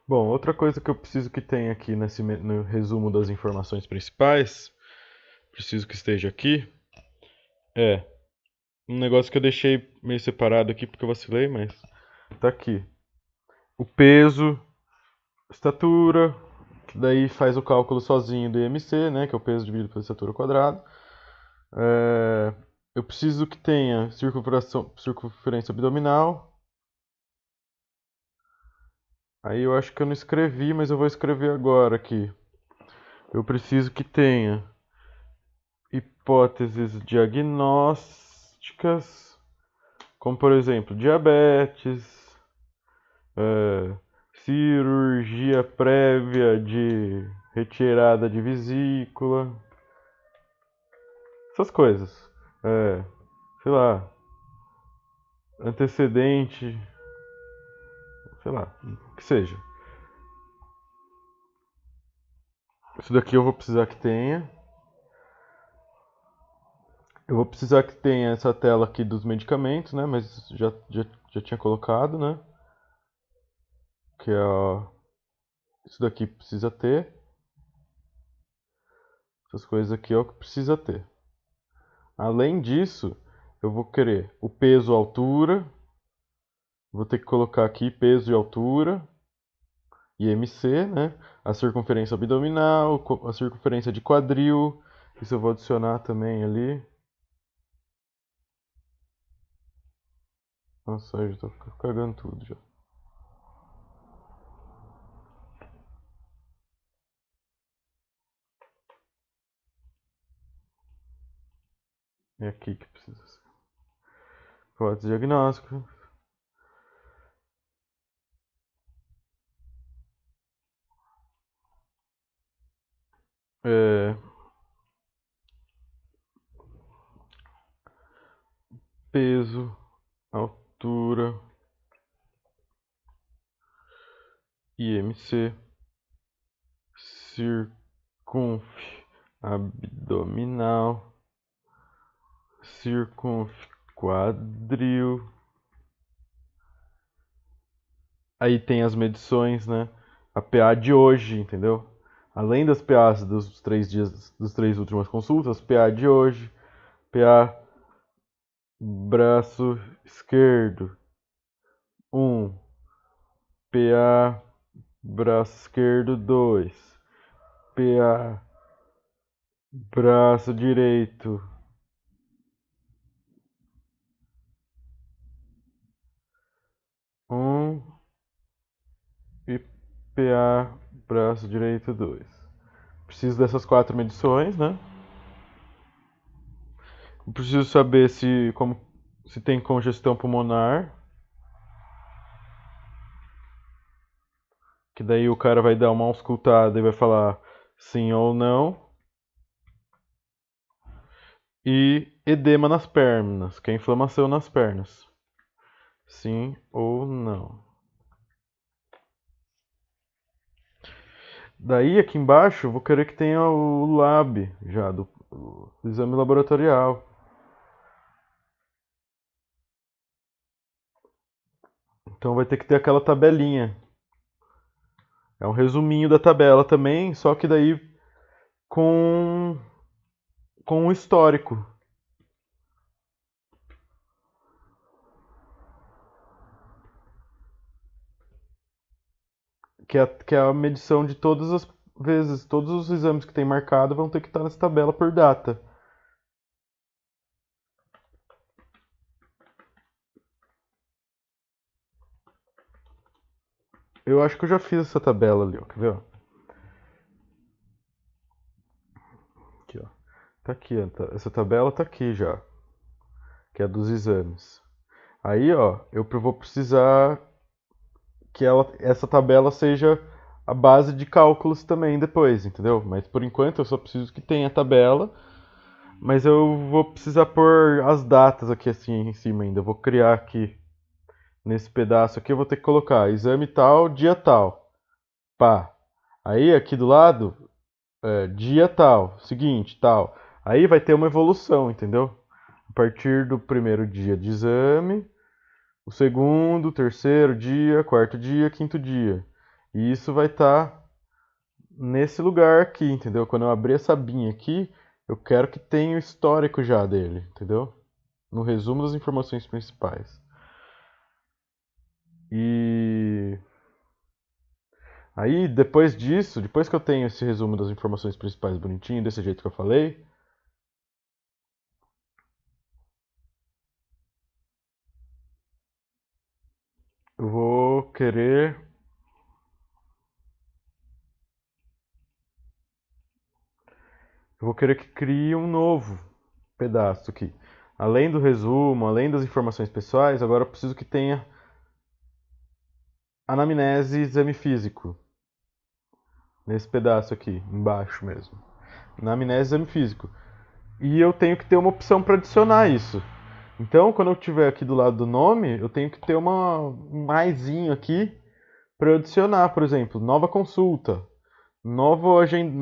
Bom, outra coisa que eu preciso que tenha aqui no resumo das informações principais, preciso que esteja aqui, é um negócio que eu deixei meio separado aqui porque eu vacilei, mas tá aqui. O peso, estatura, que daí faz o cálculo sozinho do IMC, né, que é o peso dividido pela estatura ao quadrado. Eu preciso que tenha circunferência abdominal. Aí eu acho que eu não escrevi, mas eu vou escrever agora aqui. Eu preciso que tenha hipóteses diagnósticas, como por exemplo, diabetes, é, cirurgia prévia de retirada de vesícula, essas coisas. É, sei lá, antecedente, sei lá, o que seja. Isso daqui eu vou precisar que tenha. Eu vou precisar que tenha essa tela aqui dos medicamentos, né? Mas já tinha colocado, né? Que é isso daqui precisa ter. Essas coisas aqui é o que precisa ter. Além disso, eu vou querer o peso, altura. Vou ter que colocar aqui peso e altura. IMC, né? A circunferência abdominal, a circunferência de quadril. Isso eu vou adicionar também ali. Nossa, eu já tô cagando tudo já. É aqui que precisa ser. Hipótese diagnóstica. É, peso, altura, IMC, circunf abdominal, circunf quadril. Aí tem as medições, né? A PA de hoje, entendeu? Além das PAs dos 3 dias, dos 3 últimas consultas, PA de hoje, PA braço esquerdo, 1, PA braço esquerdo, 2, PA braço direito, 1 e PA braço direito, 2. Preciso dessas 4 medições, né? Eu preciso saber se tem congestão pulmonar. Que daí o cara vai dar uma auscultada e vai falar sim ou não. E edema nas pernas, que é inflamação nas pernas. Sim ou não. Daí aqui embaixo eu vou querer que tenha o lab já do exame laboratorial. Então vai ter que ter aquela tabelinha. É um resuminho da tabela também, só que daí com com o histórico, que é a medição de todas as vezes, todos os exames que tem marcado vão ter que estar nessa tabela por data. Eu acho que eu já fiz essa tabela ali, ó. Quer ver? Ó? Aqui, ó. Tá aqui, ó. Essa tabela tá aqui já. Que é dos exames. Aí, ó, eu vou precisar que essa tabela seja a base de cálculos também depois, entendeu? Mas por enquanto eu só preciso que tenha a tabela. Mas eu vou precisar pôr as datas aqui assim em cima ainda. Eu vou criar aqui nesse pedaço aqui, eu vou ter que colocar exame tal, dia tal. Pá. Aí aqui do lado, dia tal, seguinte, tal. Aí vai ter uma evolução, entendeu? A partir do primeiro dia de exame, o segundo, terceiro dia, quarto dia, quinto dia. E isso vai estar nesse lugar aqui, entendeu? Quando eu abrir essa abinha aqui, eu quero que tenha o histórico já dele, entendeu? No resumo das informações principais. E aí, depois disso, depois que eu tenho esse resumo das informações principais bonitinho, desse jeito que eu falei, eu vou querer que crie um novo pedaço aqui. Além do resumo, além das informações pessoais, agora eu preciso que tenha anamnese e exame físico. Nesse pedaço aqui, embaixo mesmo. Anamnese e exame físico. E eu tenho que ter uma opção para adicionar isso. Então, quando eu tiver aqui do lado do nome, eu tenho que ter um maisinho aqui para eu adicionar, por exemplo, nova consulta, novo agenda,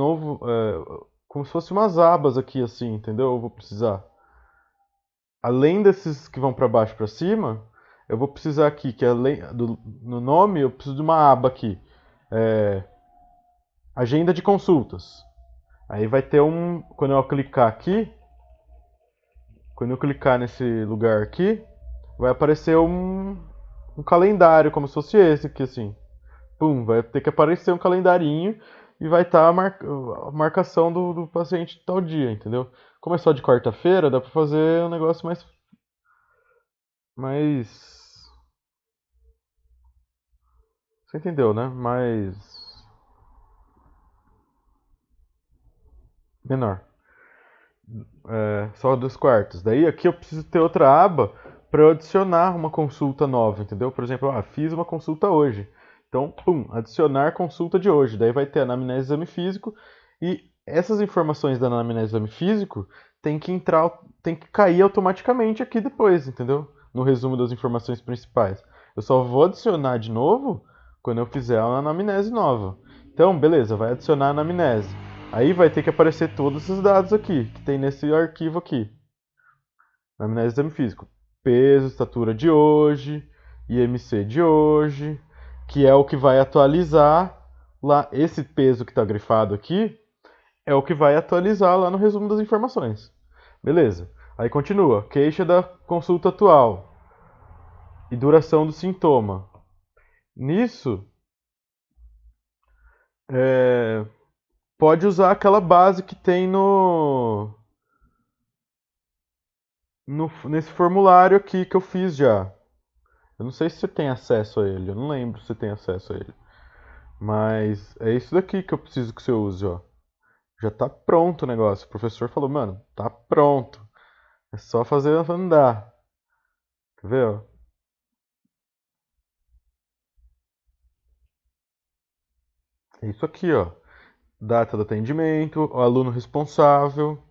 como se fosse umas abas aqui assim, entendeu? Eu vou precisar. Além desses que vão para baixo para cima, eu vou precisar aqui que no nome eu preciso de uma aba aqui, é, agenda de consultas. Aí vai ter quando eu clicar aqui, quando eu clicar nesse lugar aqui, vai aparecer um calendário, como se fosse esse aqui, assim. Pum, vai ter que aparecer um calendarinho e vai estar a marcação do paciente tal dia, entendeu? Como é só de quarta-feira, dá pra fazer um negócio mais... Você entendeu, né? Mais... menor. Só dos quartos. Daí aqui eu preciso ter outra aba para eu adicionar uma consulta nova, entendeu? Por exemplo, fiz uma consulta hoje. Então, pum, adicionar consulta de hoje. Daí vai ter anamnese e exame físico e essas informações da anamnese e exame físico tem que entrar, tem que cair automaticamente aqui depois, entendeu? No resumo das informações principais. Eu só vou adicionar de novo quando eu fizer uma anamnese nova. Então, beleza, vai adicionar a anamnese. Aí vai ter que aparecer todos esses dados aqui, que tem nesse arquivo aqui. Anamnese exame físico. Peso, estatura de hoje, IMC de hoje, que é o que vai atualizar lá. Esse peso que está grifado aqui é o que vai atualizar lá no resumo das informações. Beleza. Aí continua. Queixa da consulta atual e duração do sintoma. Nisso, pode usar aquela base que tem nesse formulário aqui que eu fiz já. Eu não sei se você tem acesso a ele, eu não lembro se você tem acesso a ele. Mas é isso daqui que eu preciso que você use, ó. Já tá pronto o negócio. O professor falou, mano, tá pronto. É só fazer andar. Quer ver, ó? É isso aqui, ó. Data do atendimento, o aluno responsável.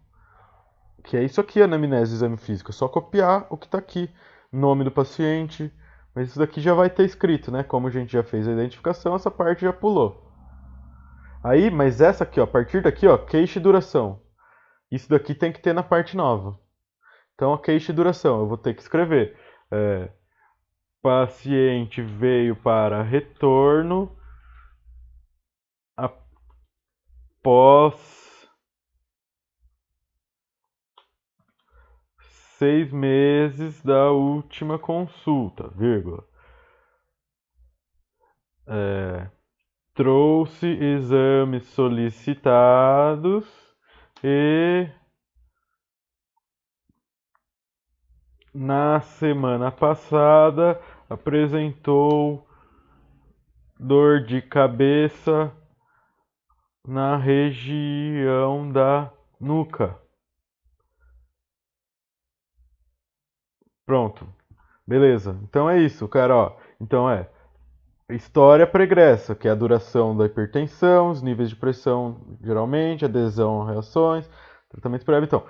Que é isso aqui, a anamnese e exame físico. É só copiar o que tá aqui. Nome do paciente. Mas isso daqui já vai ter escrito, né? Como a gente já fez a identificação, essa parte já pulou. Aí, mas essa aqui, ó, a partir daqui, ó, queixa e duração. Isso daqui tem que ter na parte nova. Então, a queixa e duração, eu vou ter que escrever. Paciente veio para retorno após 6 meses da última consulta, vírgula. Trouxe exames solicitados e na semana passada apresentou dor de cabeça na região da nuca. Pronto. Beleza. Então é isso, cara, ó. Então história pregressa, que é a duração da hipertensão, os níveis de pressão, geralmente, adesão a reações, tratamento prévio. Então,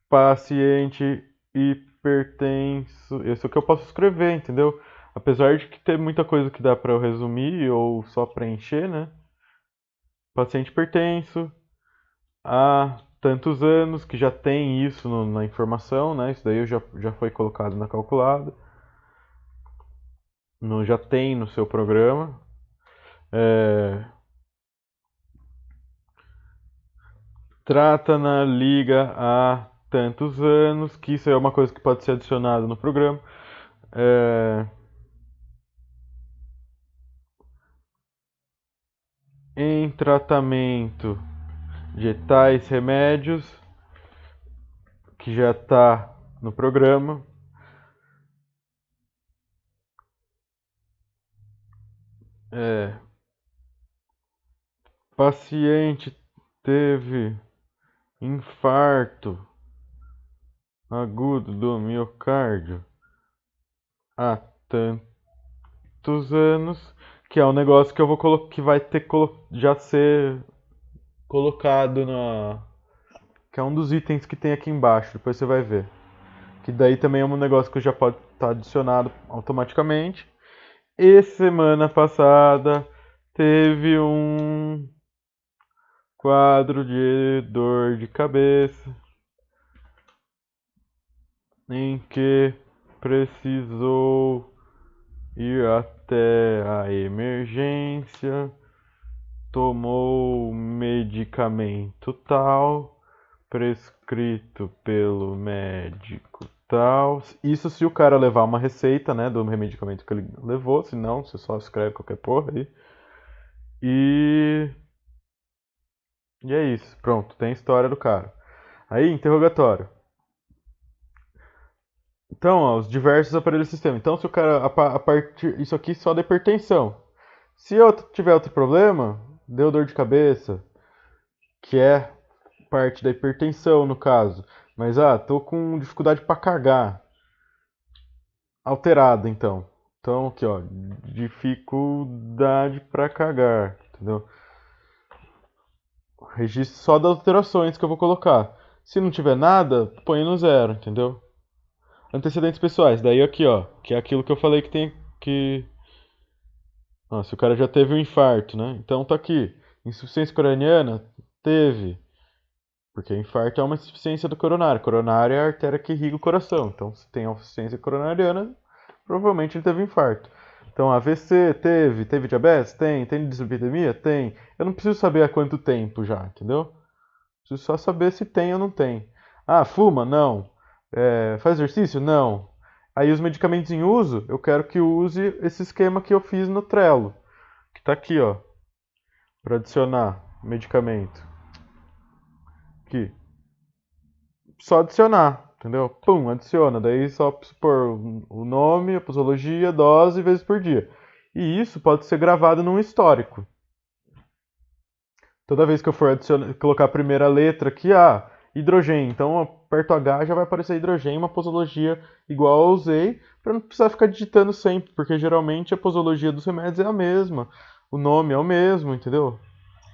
paciente hipertenso, esse é o que eu posso escrever, entendeu? Apesar de que ter muita coisa que dá para eu resumir ou só preencher, né? Paciente hipertenso, há tantos anos que já tem isso na informação, né? Isso daí já foi colocado na calculada. Já tem no seu programa. É, trata na liga há tantos anos, que isso é uma coisa que pode ser adicionada no programa. É, em tratamento de tais remédios, que já está no programa. É, paciente teve infarto agudo do miocárdio há tantos anos, que é um negócio que eu vou que vai ter que já ser colocado na, que é um dos itens que tem aqui embaixo, depois você vai ver. Que daí também é um negócio que já pode estar adicionado automaticamente. E semana passada teve um quadro de dor de cabeça em que precisou ir até a emergência, tomou medicamento tal, prescrito pelo médico tal. Isso se o cara levar uma receita, né, do medicamento que ele levou, se não, você só escreve qualquer porra aí. E é isso, pronto, tem a história do cara. Aí, interrogatório. Então, ó, os diversos aparelhos do sistema. Então, se o cara, a partir, isso aqui só da hipertensão. Se eu tiver outro problema, deu dor de cabeça, que é parte da hipertensão no caso. Mas, tô com dificuldade para cagar. Alterada, então. Então, aqui, ó, dificuldade para cagar, entendeu? Registro só das alterações que eu vou colocar. Se não tiver nada, põe no zero, entendeu? Antecedentes pessoais, daí aqui, ó, que é aquilo que eu falei que tem que. Se o cara já teve um infarto, né? Então tá aqui. Insuficiência craniana? Teve. Porque infarto é uma insuficiência do coronário. Coronário é a artéria que irriga o coração. Então, se tem insuficiência coronariana, provavelmente ele teve infarto. Então, AVC teve. Teve diabetes? Tem. Tem dislipidemia? Tem. Eu não preciso saber há quanto tempo já, entendeu? Preciso só saber se tem ou não tem. Fuma? Não. Faz exercício? Não. Aí os medicamentos em uso, eu quero que use esse esquema que eu fiz no Trello. Que tá aqui, ó. Para adicionar medicamento. Aqui. Só adicionar, entendeu? Pum, adiciona. Daí só supor o nome, a posologia, dose vezes por dia. E isso pode ser gravado num histórico. Toda vez que eu for colocar a primeira letra aqui, hidrogênio. Então, aperto H, já vai aparecer hidrogênio, uma posologia igual eu usei, para não precisar ficar digitando sempre, porque geralmente a posologia dos remédios é a mesma, o nome é o mesmo, entendeu?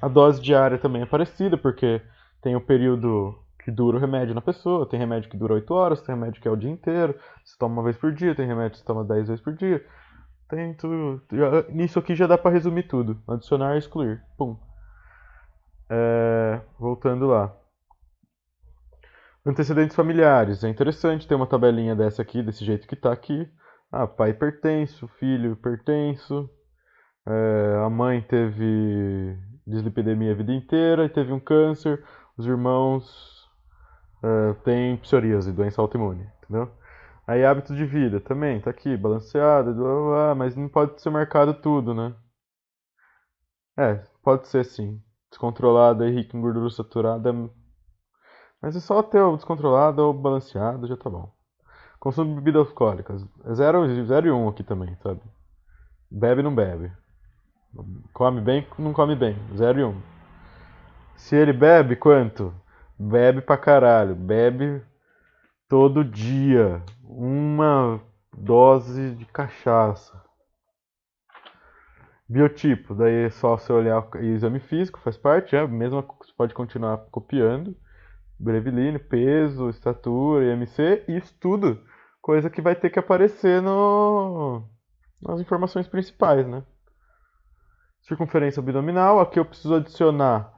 A dose diária também é parecida, porque tem o período que dura o remédio na pessoa, tem remédio que dura 8 horas, tem remédio que é o dia inteiro, você toma uma vez por dia, tem remédio que você toma 10 vezes por dia. Tem tudo. Nisso aqui já dá para resumir tudo. Adicionar e excluir. Pum. Voltando lá. Antecedentes familiares. É interessante ter uma tabelinha dessa aqui, desse jeito que tá aqui. Pai hipertenso, filho hipertenso. A mãe teve dislipidemia a vida inteira e teve um câncer. Os irmãos têm psoríase, doença autoimune, entendeu? Aí hábito de vida também, tá aqui, balanceado, blá, blá, blá, mas não pode ser marcado tudo, né? Pode ser sim. Descontrolada e rica em gordura saturada, mas é só ter o descontrolado ou balanceado, já tá bom. Consumo de bebidas alcoólicas. É 0 e 1 aqui também, sabe? Bebe, não bebe. Come bem, não come bem. 0 e 1. Se ele bebe, quanto? Bebe pra caralho. Bebe todo dia. Uma dose de cachaça. Biotipo, daí é só você olhar o exame físico, faz parte, mesmo você pode continuar copiando. Breviline, peso, estatura, IMC, isso tudo. Coisa que vai ter que aparecer nas informações principais, né? Circunferência abdominal, aqui eu preciso adicionar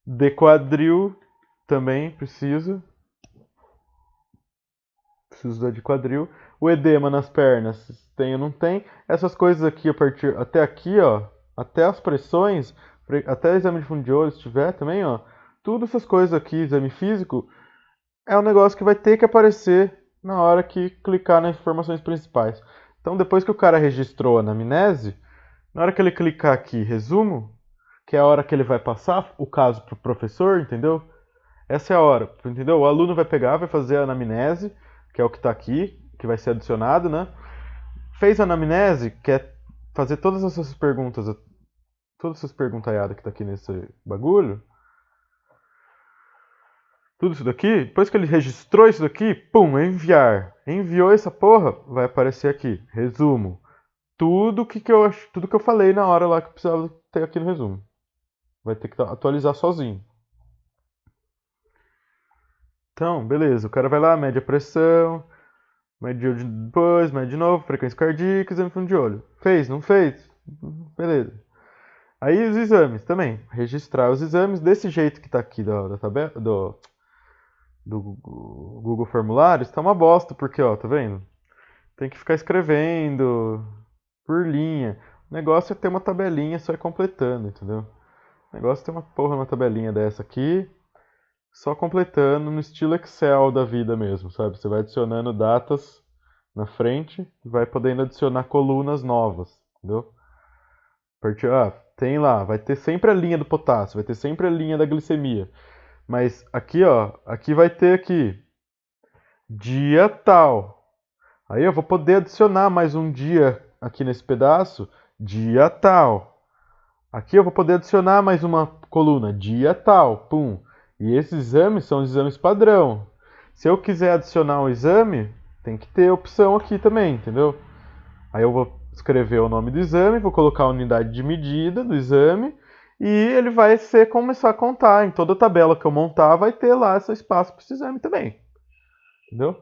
de quadril, também preciso. Preciso da de quadril. O edema nas pernas, se tem ou não tem. Essas coisas aqui, a partir até aqui, ó, até as pressões, até o exame de fundo de olho, se tiver também, ó, tudo essas coisas aqui, exame físico, é um negócio que vai ter que aparecer na hora que clicar nas informações principais. Então, depois que o cara registrou a anamnese, na hora que ele clicar aqui, resumo, que é a hora que ele vai passar o caso para o professor, entendeu? Essa é a hora, entendeu? O aluno vai pegar, vai fazer a anamnese, que é o que está aqui, que vai ser adicionado, né? Fez a anamnese, quer fazer todas essas perguntas, todas essas perguntaiadas que está aqui nesse bagulho. Tudo isso daqui, depois que ele registrou isso daqui, pum, enviar. Enviou essa porra, vai aparecer aqui, resumo. Tudo que eu falei na hora lá que precisava ter aqui no resumo. Vai ter que atualizar sozinho. Então, beleza, o cara vai lá, mede a pressão, mede depois, mede de novo, frequência cardíaca, exame de fundo de olho. Fez, não fez? Beleza. Aí os exames também, registrar os exames desse jeito que tá aqui da tabela, do Google Formulários, tá uma bosta, porque, ó, tá vendo? Tem que ficar escrevendo por linha. O negócio é ter uma tabelinha só ir completando, entendeu? O negócio é ter uma porra, uma tabelinha dessa aqui, só completando no estilo Excel da vida mesmo, sabe? Você vai adicionando datas na frente e vai podendo adicionar colunas novas, entendeu? Tem lá, vai ter sempre a linha do potássio, vai ter sempre a linha da glicemia. Mas aqui, ó, aqui vai ter aqui dia tal. Aí eu vou poder adicionar mais um dia aqui nesse pedaço, dia tal. Aqui eu vou poder adicionar mais uma coluna, dia tal, pum. E esses exames são os exames padrão. Se eu quiser adicionar um exame, tem que ter opção aqui também, entendeu? Aí eu vou escrever o nome do exame, vou colocar a unidade de medida do exame e ele vai começar a contar. Em toda a tabela que eu montar vai ter lá esse espaço para esse exame também. Entendeu?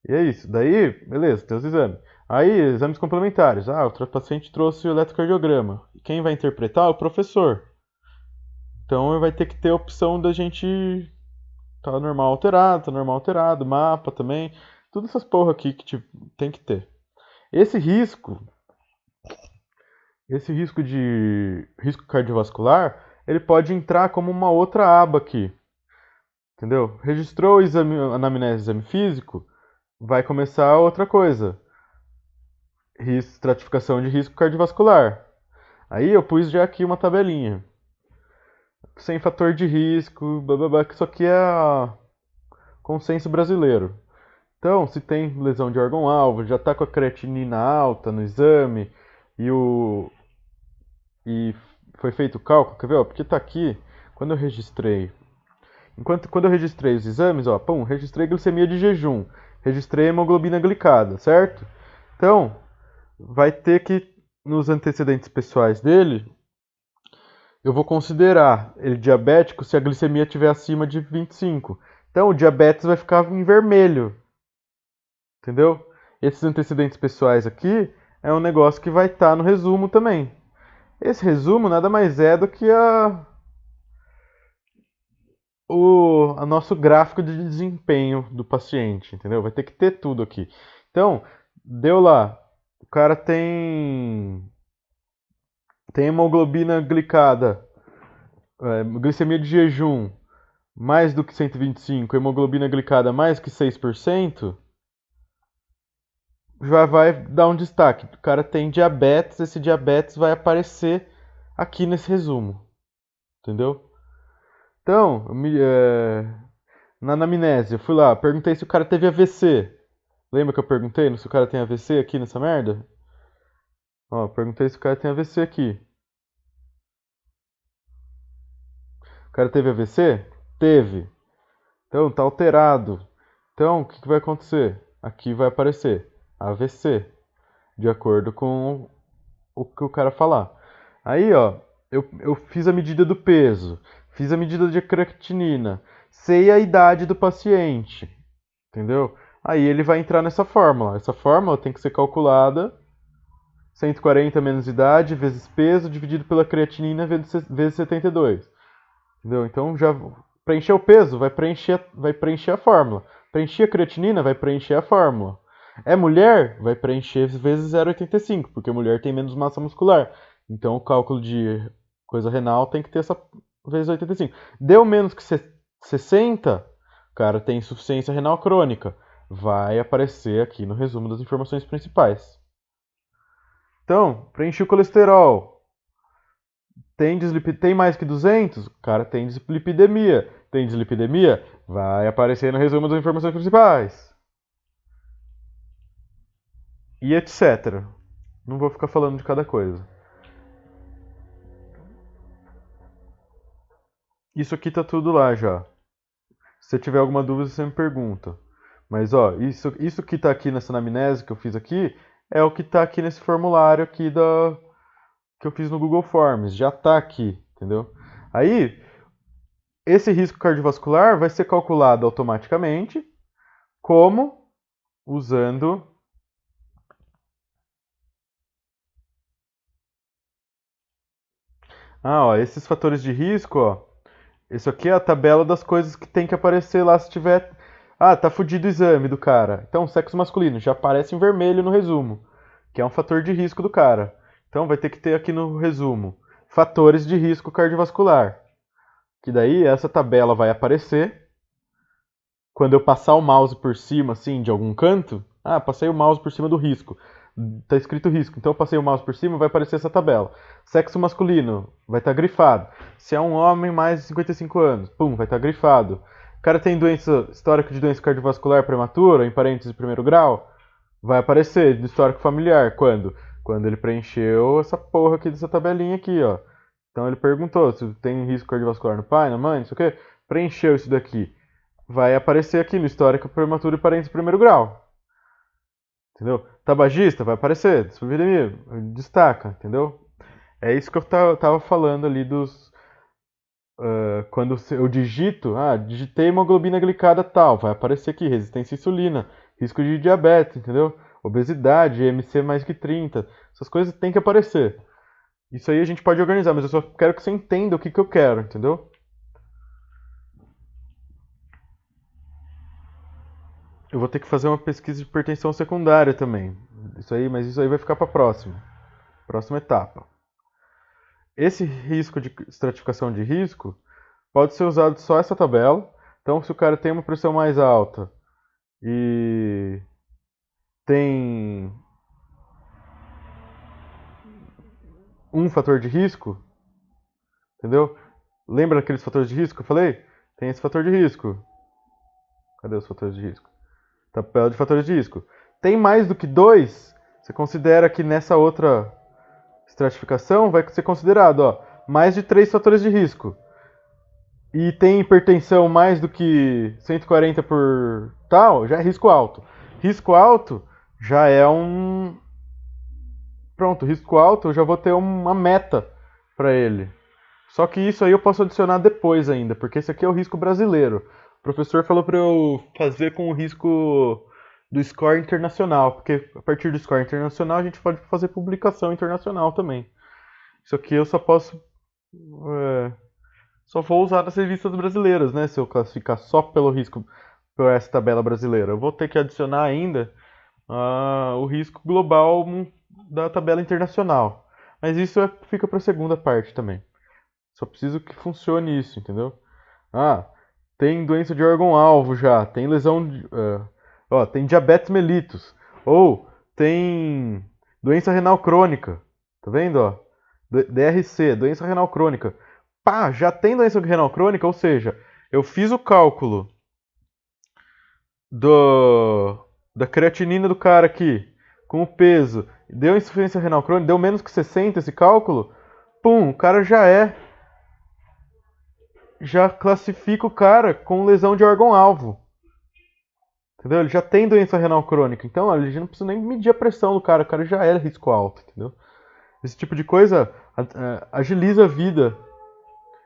E é isso. Daí, beleza, tem os exames. Aí, exames complementares. O paciente trouxe o eletrocardiograma. Quem vai interpretar é o professor. Então vai ter que ter a opção da gente tá normal alterado, mapa também. Tudo essas porra aqui que tem que ter. Esse risco de risco cardiovascular, ele pode entrar como uma outra aba aqui. Entendeu? Registrou o exame, anamnese, exame físico, vai começar outra coisa. Estratificação de risco cardiovascular. Aí eu pus já aqui uma tabelinha. Sem fator de risco, blá blá blá, que isso aqui é consenso brasileiro. Então, se tem lesão de órgão-alvo, já está com a creatinina alta no exame e foi feito o cálculo, quer ver? Porque está aqui, quando eu registrei. Quando eu registrei os exames, registrei glicemia de jejum, registrei hemoglobina glicada, certo? Então, vai ter que, nos antecedentes pessoais dele, eu vou considerar ele diabético se a glicemia estiver acima de 25. Então, o diabetes vai ficar em vermelho. Entendeu? Esses antecedentes pessoais aqui é um negócio que vai estar no resumo também. Esse resumo nada mais é do que o nosso gráfico de desempenho do paciente, entendeu? Vai ter que ter tudo aqui. Então, deu lá. O cara tem hemoglobina glicada, glicemia de jejum mais do que 125, hemoglobina glicada mais que 6%, já vai dar um destaque. O cara tem diabetes, esse diabetes vai aparecer aqui nesse resumo. Entendeu? Então, na anamnese, eu fui lá, perguntei se o cara teve AVC. Lembra que eu perguntei se o cara tem AVC aqui nessa merda? Ó, perguntei se o cara tem AVC aqui. O cara teve AVC? Teve. Então, tá alterado. Então, o que vai acontecer? Aqui vai aparecer AVC, de acordo com o que o cara falar. Aí, ó, eu fiz a medida do peso, fiz a medida de creatinina, sei a idade do paciente, entendeu? Aí ele vai entrar nessa fórmula. Essa fórmula tem que ser calculada 140 menos idade vezes peso dividido pela creatinina vezes 72. Entendeu? Então já preencher o peso vai preencher a fórmula. Preencher a creatinina vai preencher a fórmula. É mulher? Vai preencher vezes 0,85, porque mulher tem menos massa muscular. Então o cálculo de coisa renal tem que ter essa vezes 85. Deu menos que 60, o cara tem insuficiência renal crônica. Vai aparecer aqui no resumo das informações principais. Então, preenchi o colesterol. Tem mais que 200? O cara tem dislipidemia. Tem dislipidemia? Vai aparecer no resumo das informações principais. E etc. Não vou ficar falando de cada coisa. Isso aqui tá tudo lá já. Se você tiver alguma dúvida, você me pergunta. Mas ó, isso que tá aqui nessa anamnese que eu fiz aqui é o que tá aqui nesse formulário aqui que eu fiz no Google Forms. Já tá aqui, entendeu? Aí, esse risco cardiovascular vai ser calculado automaticamente, como usando ó, esses fatores de risco, ó. Isso aqui é a tabela das coisas que tem que aparecer lá se tiver. Ah, tá fudido o exame do cara. Então, sexo masculino já aparece em vermelho no resumo, que é um fator de risco do cara. Então, vai ter que ter aqui no resumo fatores de risco cardiovascular. Que daí essa tabela vai aparecer quando eu passar o mouse por cima, assim, de algum canto. Ah, passei o mouse por cima do risco. Tá escrito risco, então eu passei o mouse por cima, vai aparecer essa tabela. Sexo masculino, vai estar grifado. Se é um homem mais de 55 anos, pum, vai estar grifado. O cara tem doença, histórico de doença cardiovascular prematura, em parênteses de primeiro grau, vai aparecer do histórico familiar. Quando? Quando ele preencheu essa porra aqui dessa tabelinha aqui, ó. Então ele perguntou se tem risco cardiovascular no pai, na mãe, não sei o quê. Preencheu isso daqui. Vai aparecer aqui no histórico prematuro e parênteses de primeiro grau. Entendeu? Tabagista vai aparecer, dislipidemia, destaca, entendeu? É isso que eu tava falando ali dos. Quando eu digito, digitei hemoglobina glicada tal, vai aparecer aqui, resistência à insulina, risco de diabetes, entendeu? Obesidade, IMC mais que 30, essas coisas têm que aparecer. Isso aí a gente pode organizar, mas eu só quero que você entenda o que eu quero, entendeu? Eu vou ter que fazer uma pesquisa de hipertensão secundária também. Mas isso aí vai ficar para próxima etapa. Esse risco de estratificação de risco pode ser usado só essa tabela. Então, se o cara tem uma pressão mais alta e tem um fator de risco, entendeu? Lembra aqueles fatores de risco que eu falei? Tem esse fator de risco. Cadê os fatores de risco? Tabela de fatores de risco. Tem mais do que dois, você considera que nessa outra estratificação vai ser considerado, ó, mais de 3 fatores de risco. E tem hipertensão mais do que 140 por tal, já é risco alto. Risco alto já é um. Pronto, risco alto eu já vou ter uma meta para ele. Só que isso aí eu posso adicionar depois ainda, porque esse aqui é o risco brasileiro. O professor falou para eu fazer com o risco do score internacional, porque a partir do score internacional a gente pode fazer publicação internacional também. Isso aqui eu só posso. Só vou usar nas revistas brasileiras, né? Se eu classificar só pelo risco por essa tabela brasileira. Eu vou ter que adicionar ainda o risco global da tabela internacional. Mas isso fica para a segunda parte também. Só preciso que funcione isso, entendeu? Tem doença de órgão-alvo já, tem lesão de, tem diabetes mellitus, ou tem doença renal crônica, tá vendo, ó? DRC, doença renal crônica. Pá, já tem doença renal crônica, ou seja, eu fiz o cálculo da creatinina do cara aqui, com o peso, deu insuficiência renal crônica, deu menos que 60 esse cálculo, pum, o cara já classifica o cara com lesão de órgão-alvo. Entendeu? Ele já tem doença renal crônica. Então, ele já não precisa nem medir a pressão do cara. O cara já é risco alto, entendeu? Esse tipo de coisa agiliza a vida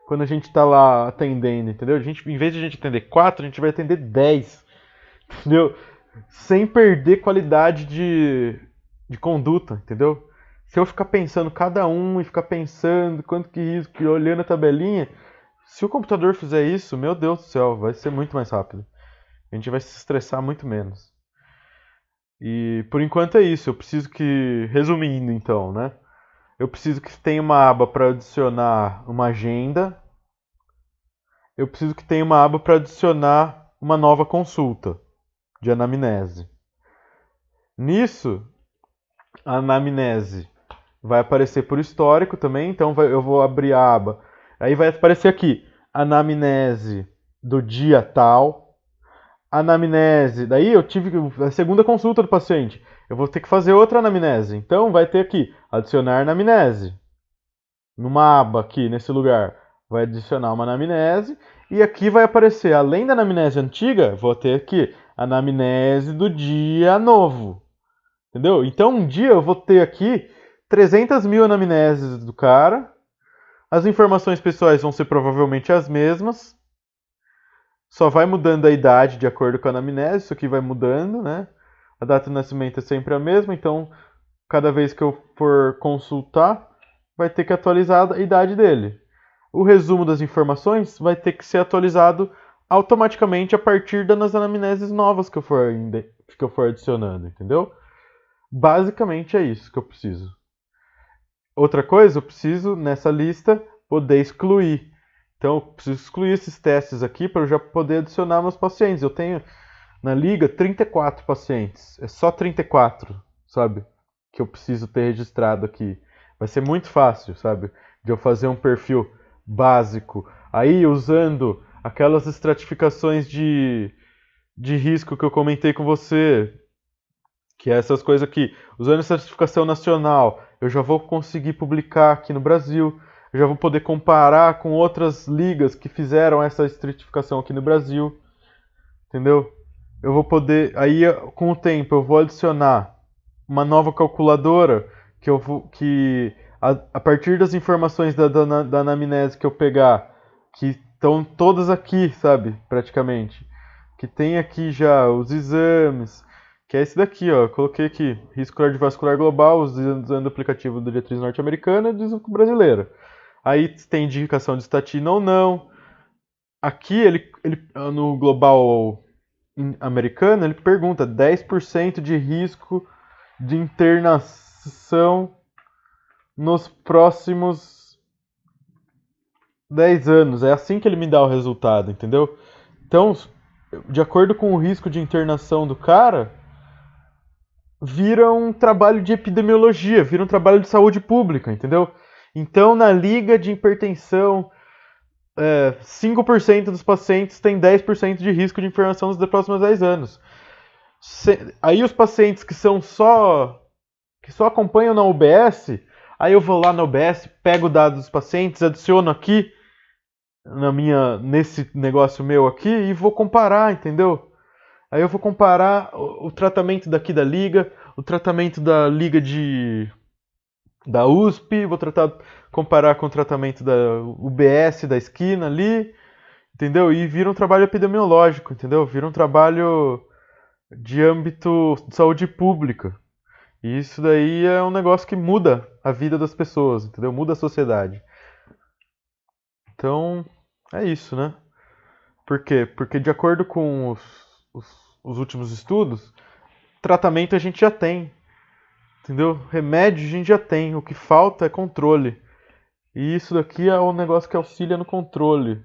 quando a gente está lá atendendo, entendeu? Em vez de a gente atender 4, a gente vai atender 10. Entendeu? Sem perder qualidade de conduta, entendeu? Se eu ficar pensando cada um e ficar pensando quanto que risco e olhando a tabelinha, se o computador fizer isso, meu Deus do céu, vai ser muito mais rápido. A gente vai se estressar muito menos. E por enquanto é isso. Eu preciso que, resumindo então, né? Eu preciso que tenha uma aba para adicionar uma agenda. Eu preciso que tenha uma aba para adicionar uma nova consulta de anamnese. Nisso, a anamnese vai aparecer por histórico também, então eu vou abrir a aba. Aí vai aparecer aqui, anamnese do dia tal, anamnese. Daí eu tive a segunda consulta do paciente. Eu vou ter que fazer outra anamnese. Então vai ter aqui, adicionar anamnese. Numa aba aqui, nesse lugar, vai adicionar uma anamnese. E aqui vai aparecer, além da anamnese antiga, vou ter aqui, anamnese do dia novo. Entendeu? Então um dia eu vou ter aqui 300 mil anamneses do cara. As informações pessoais vão ser provavelmente as mesmas. Só vai mudando a idade de acordo com a anamnese. Isso aqui vai mudando, né? A data de nascimento é sempre a mesma. Então, cada vez que eu for consultar, vai ter que atualizar a idade dele. O resumo das informações vai ter que ser atualizado automaticamente a partir das anamneses novas que eu for adicionando, entendeu? Basicamente é isso que eu preciso. Outra coisa, eu preciso, nessa lista, poder excluir. Então, eu preciso excluir esses testes aqui para eu já poder adicionar meus pacientes. Eu tenho, na liga, 34 pacientes. É só 34, sabe? Que eu preciso ter registrado aqui. Vai ser muito fácil, sabe? De eu fazer um perfil básico. Aí, usando aquelas estratificações de risco que eu comentei com você, que é essas coisas aqui. Usando a certificação nacional, eu já vou conseguir publicar aqui no Brasil, eu já vou poder comparar com outras ligas que fizeram essa certificação aqui no Brasil, entendeu? Eu vou poder, aí com o tempo eu vou adicionar uma nova calculadora que a partir das informações da anamnese que eu pegar, que estão todas aqui, sabe, praticamente, que tem aqui já os exames, que é esse daqui, ó. Eu coloquei aqui, risco cardiovascular global, usando o aplicativo da diretriz norte-americana e do risco brasileiro. Aí tem indicação de estatina ou não. Aqui, no global americano, ele pergunta 10% de risco de internação nos próximos 10 anos. É assim que ele me dá o resultado, entendeu? Então, de acordo com o risco de internação do cara, vira um trabalho de epidemiologia, vira um trabalho de saúde pública, entendeu? Então, na liga de hipertensão, 5% dos pacientes têm 10% de risco de internação nos próximos 10 anos. Aí os pacientes que só acompanham na UBS, aí eu vou lá na UBS, pego o dado dos pacientes, adiciono aqui nesse negócio meu aqui e vou comparar, entendeu? Aí eu vou comparar o tratamento daqui da liga, o tratamento da liga da USP, vou comparar com o tratamento da UBS da esquina ali, entendeu? E vira um trabalho epidemiológico, entendeu? Vira um trabalho de âmbito de saúde pública. E isso daí é um negócio que muda a vida das pessoas, entendeu? Muda a sociedade. Então, é isso, né? Por quê? Porque de acordo com os últimos estudos, tratamento a gente já tem, entendeu? Remédio a gente já tem, o que falta é controle. E isso daqui é um negócio que auxilia no controle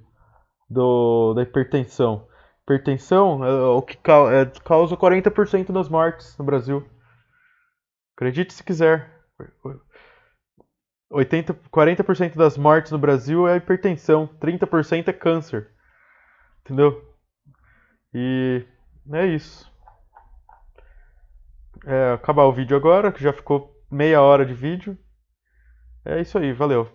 da hipertensão. Hipertensão é o que causa 40% das mortes no Brasil. Acredite se quiser. 40% das mortes no Brasil é hipertensão, 30% é câncer. Entendeu? E é isso. Acabar o vídeo agora, que já ficou meia hora de vídeo. É isso aí, valeu.